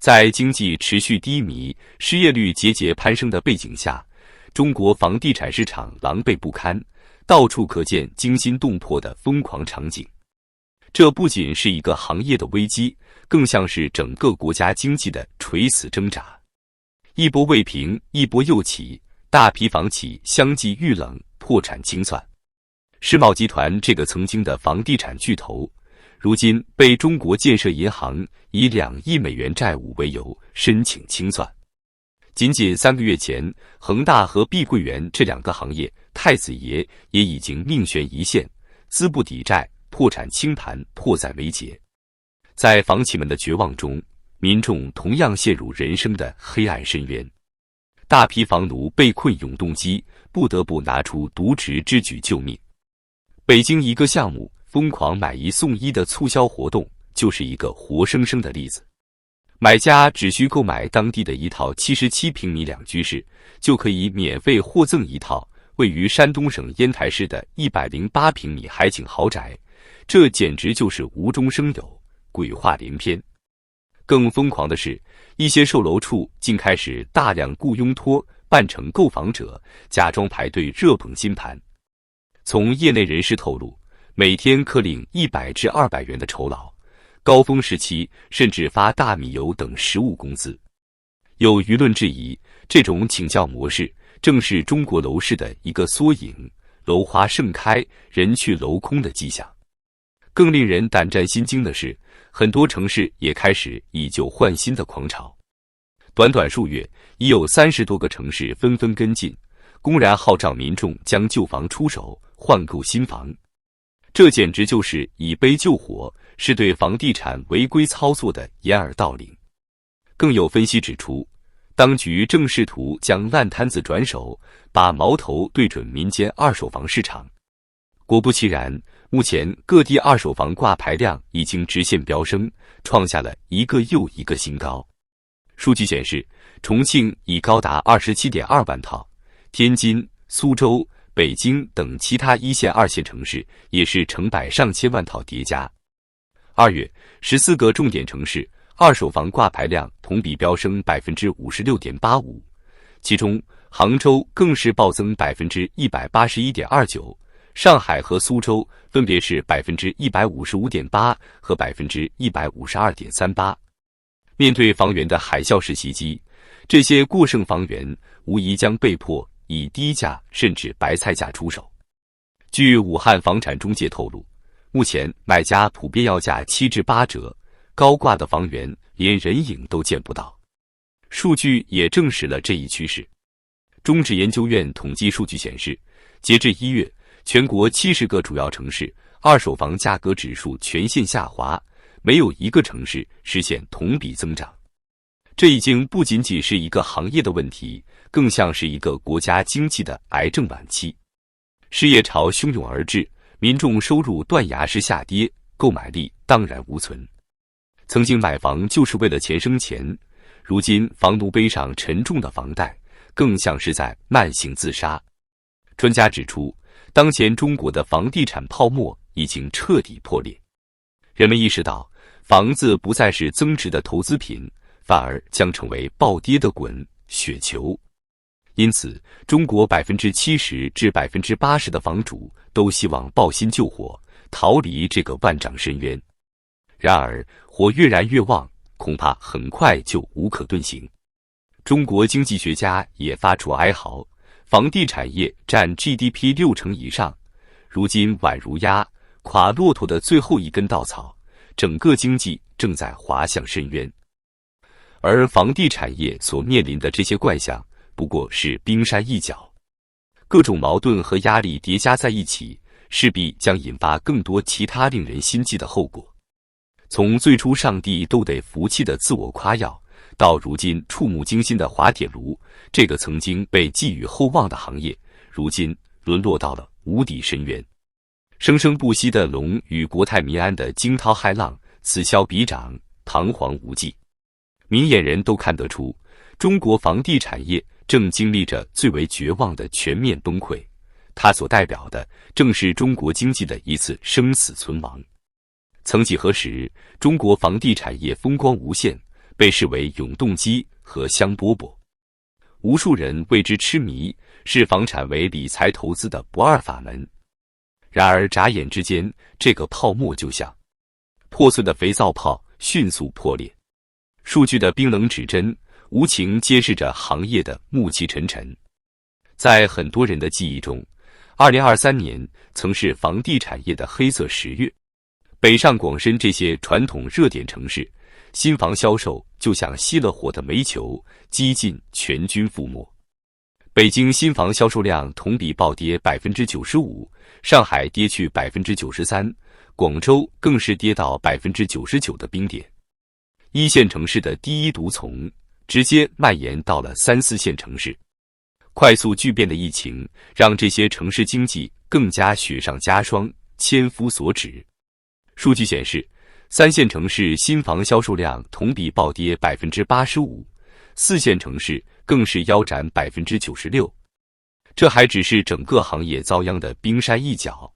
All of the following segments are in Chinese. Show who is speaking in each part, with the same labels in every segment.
Speaker 1: 在经济持续低迷、失业率节节攀升的背景下，中国房地产市场狼狈不堪，到处可见惊心动魄的疯狂场景。这不仅是一个行业的危机，更像是整个国家经济的垂死挣扎。一波未平，一波又起，大批房企相继遇冷，破产清算。世茂集团这个曾经的房地产巨头，如今被中国建设银行以2亿美元债务为由申请清算。仅仅3个月前，恒大和碧桂园这2个行业太子爷也已经命悬一线，资不抵债，破产清盘，迫在眉睫。在房企们的绝望中，民众同样陷入人生的黑暗深渊。大批房奴被困永动机，不得不拿出渎职之举救命。北京一个项目疯狂买1送1的促销活动，就是一个活生生的例子。买家只需购买当地的一套77平米2居室，就可以免费获赠一套位于山东省烟台市的108平米海景豪宅，这简直就是无中生有，鬼话连篇。更疯狂的是，一些售楼处竟开始大量雇佣托扮成购房者，假装排队热捧新盘。从业内人士透露，每天可领100至200元的酬劳，高峰时期甚至发大米油等实物工资。有舆论质疑，这种请教模式正是中国楼市的一个缩影，楼花盛开，人去楼空的迹象。更令人胆战心惊的是，很多城市也开始以旧换新的狂潮。短短数月，已有30多个城市纷纷跟进，公然号召民众将旧房出手，换购新房。这简直就是以杯救火，是对房地产违规操作的掩耳盗铃。更有分析指出，当局正试图将烂摊子转手，把矛头对准民间二手房市场。果不其然，目前各地二手房挂牌量已经直线飙升，创下了一个又一个新高。数据显示，重庆已高达27.2万套，天津、苏州、北京等其他1线、2线城市也是成百上千万套叠加。2月，14个重点城市二手房挂牌量同比飙升 56.85%， 其中杭州更是暴增 181.29%， 上海和苏州分别是 155.8% 和 152.38%。面对房源的海啸式袭击，这些过剩房源无疑将被迫以低价甚至白菜价出手。据武汉房产中介透露，目前买家普遍要价7至8折，高挂的房源连人影都见不到。数据也证实了这一趋势。中指研究院统计数据显示，截至1月，全国70个主要城市二手房价格指数全线下滑，没有一个城市实现同比增长。这已经不仅仅是一个行业的问题，更像是一个国家经济的癌症晚期。失业潮汹涌而至，民众收入断崖式下跌，购买力荡然无存。曾经买房就是为了钱生钱，如今房奴背上沉重的房贷，更像是在慢性自杀。专家指出，当前中国的房地产泡沫已经彻底破裂。人们意识到，房子不再是增值的投资品，反而将成为暴跌的雪球。因此，中国70%至80%的房主都希望抱薪救火，逃离这个万丈深渊。然而，火越燃越旺，恐怕很快就无可遁形。中国经济学家也发出哀嚎，房地产业占 GDP 60%以上，如今宛如压垮骆驼的最后一根稻草，整个经济正在滑向深渊。而房地产业所面临的这些怪象，不过是冰山一角。各种矛盾和压力叠加在一起，势必将引发更多其他令人心悸的后果。从最初上帝都得服气的自我夸耀，到如今触目惊心的滑铁卢，这个曾经被寄予厚望的行业，如今沦落到了无底深渊。生生不息的龙与国泰民安的惊涛骇浪，此消彼长，彷徨无际。明眼人都看得出，中国房地产业正经历着最为绝望的全面崩溃，它所代表的正是中国经济的一次生死存亡。曾几何时，中国房地产业风光无限，被视为永动机和香饽饽，无数人为之痴迷，视房产为理财投资的不二法门。然而眨眼之间，这个泡沫就像破碎的肥皂泡，迅速破裂。数据的冰冷指针无情揭示着行业的暮气沉沉。在很多人的记忆中，2023年曾是房地产业的黑色10月。北上广深这些传统热点城市，新房销售就像熄了火的煤球，几近全军覆没。北京新房销售量同比暴跌95%，上海跌去93%，广州更是跌到99%的冰点。一线城市的第一毒丛直接蔓延到了3、4线城市。快速巨变的疫情让这些城市经济更加雪上加霜，千夫所指。数据显示，3线城市新房销售量同比暴跌85%，4线城市更是腰斩96%。这还只是整个行业遭殃的冰山一角。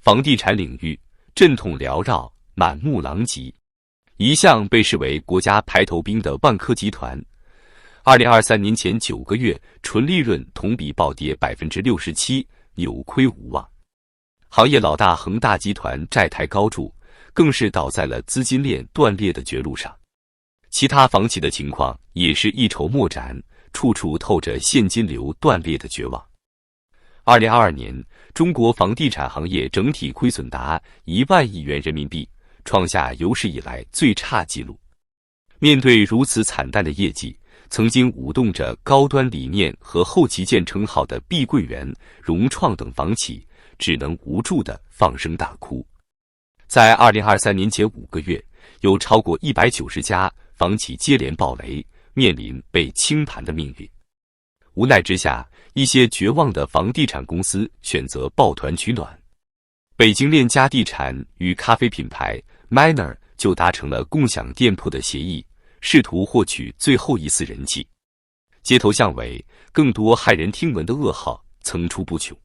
Speaker 1: 房地产领域阵痛缭绕，满目狼藉。一向被视为国家排头兵的万科集团，2023年前9个月纯利润同比暴跌67%，扭亏无望。行业老大恒大集团债台高筑，更是倒在了资金链断裂的绝路上。其他房企的情况也是一筹莫展，处处透着现金流断裂的绝望。2022年，中国房地产行业整体亏损达1万亿元人民币，创下有史以来最差纪录。面对如此惨淡的业绩，曾经舞动着高端理念和后旗舰称号的碧桂园、融创等房企只能无助地放声大哭。在2023年前5个月，有超过190家房企接连爆雷，面临被清盘的命运。无奈之下，一些绝望的房地产公司选择抱团取暖。北京链家地产与咖啡品牌 Manner 就达成了共享店铺的协议，试图获取最后一丝人气。街头巷尾，更多骇人听闻的噩耗层出不穷。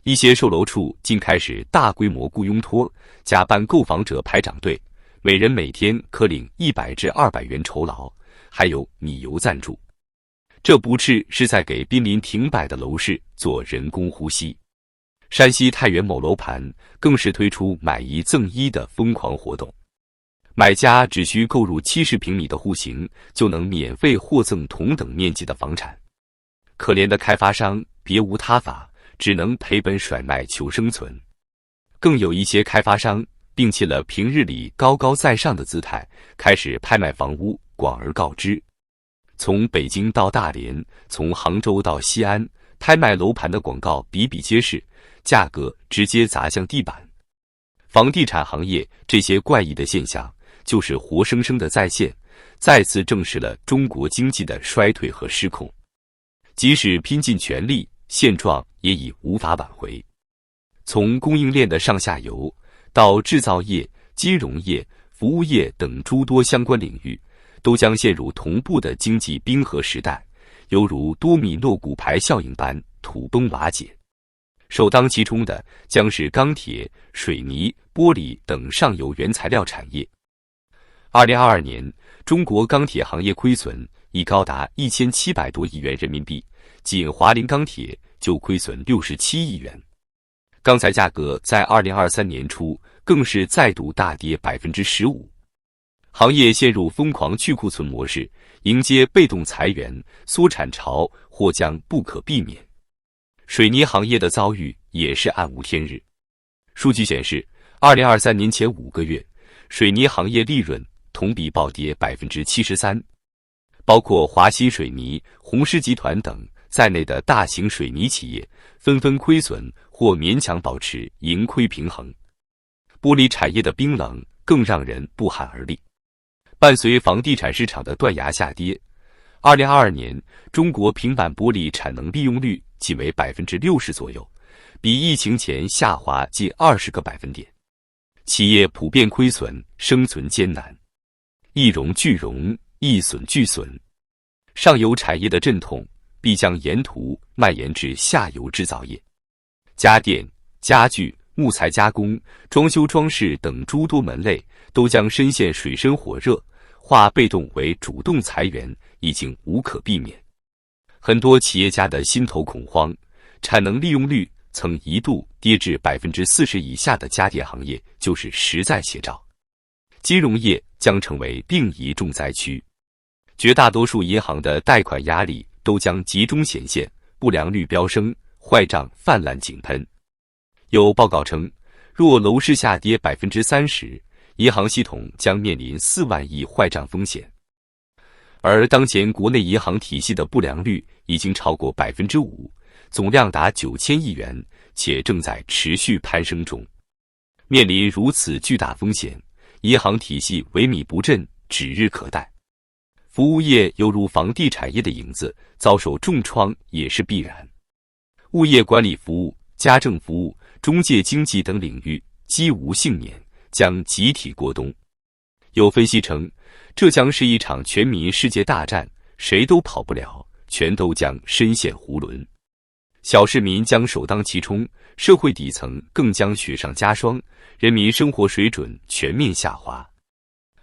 Speaker 1: 一些售楼处竟开始大规模雇佣托，假扮购房者排长队，每人每天可领100至200元酬劳，还有米油赞助。这不啻是在给濒临停摆的楼市做人工呼吸。山西太原某楼盘更是推出买1赠1的疯狂活动，买家只需购入70平米的户型，就能免费获赠同等面积的房产。可怜的开发商别无他法，只能赔本甩卖求生存。更有一些开发商摒弃了平日里高高在上的姿态，开始拍卖房屋，广而告之。从北京到大连，从杭州到西安，拍卖楼盘的广告比比皆是，价格直接砸向地板。房地产行业这些怪异的现象，就是活生生的再现，再次证实了中国经济的衰退和失控。即使拼尽全力，现状也已无法挽回。从供应链的上下游，到制造业、金融业、服务业等诸多相关领域，都将陷入同步的经济冰河时代，犹如多米诺骨牌效应般土崩瓦解。首当其冲的将是钢铁、水泥、玻璃等上游原材料产业。2022年，中国钢铁行业亏损已高达1700多亿元人民币，仅华菱钢铁就亏损67亿元。钢材价格在2023年初更是再度大跌15%。行业陷入疯狂去库存模式，迎接被动裁员、缩产潮或将不可避免。水泥行业的遭遇也是暗无天日。数据显示，2023年前5个月，水泥行业利润同比暴跌73%，包括华西水泥、红狮集团等在内的大型水泥企业纷纷亏损或勉强保持盈亏平衡。玻璃产业的冰冷更让人不寒而栗。伴随房地产市场的断崖下跌，2022年中国平板玻璃产能利用率仅为60%左右，比疫情前下滑近20个百分点。企业普遍亏损，生存艰难。一荣俱荣，一损俱损。上游产业的阵痛必将沿途蔓延至下游制造业。家电、家具、木材加工、装修装饰等诸多门类都将深陷水深火热，化被动为主动裁员已经无可避免。很多企业家的心头恐慌，产能利用率曾一度跌至40%以下的家电行业就是实在写照。金融业将成为另一重灾区，绝大多数银行的贷款压力都将集中显现，不良率飙升，坏账泛滥井喷。有报告称，若楼市下跌30%，银行系统将面临4万亿坏账风险。而当前国内银行体系的不良率已经超过5%，总量达9000亿元，且正在持续攀升中。面临如此巨大风险，银行体系萎靡不振指日可待。服务业犹如房地产业的影子，遭受重创也是必然。物业管理服务、家政服务、中介经纪等领域几无幸免，将集体过冬。有分析称，这将是一场全民世界大战，谁都跑不了，全都将深陷囫囵。小市民将首当其冲，社会底层更将雪上加霜，人民生活水准全面下滑。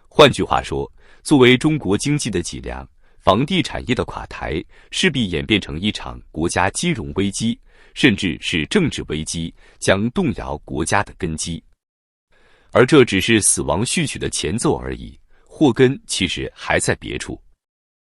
Speaker 1: 换句话说，作为中国经济的脊梁，房地产业的垮台势必演变成一场国家金融危机，甚至是政治危机，将动摇国家的根基。而这只是死亡序曲的前奏而已，祸根其实还在别处。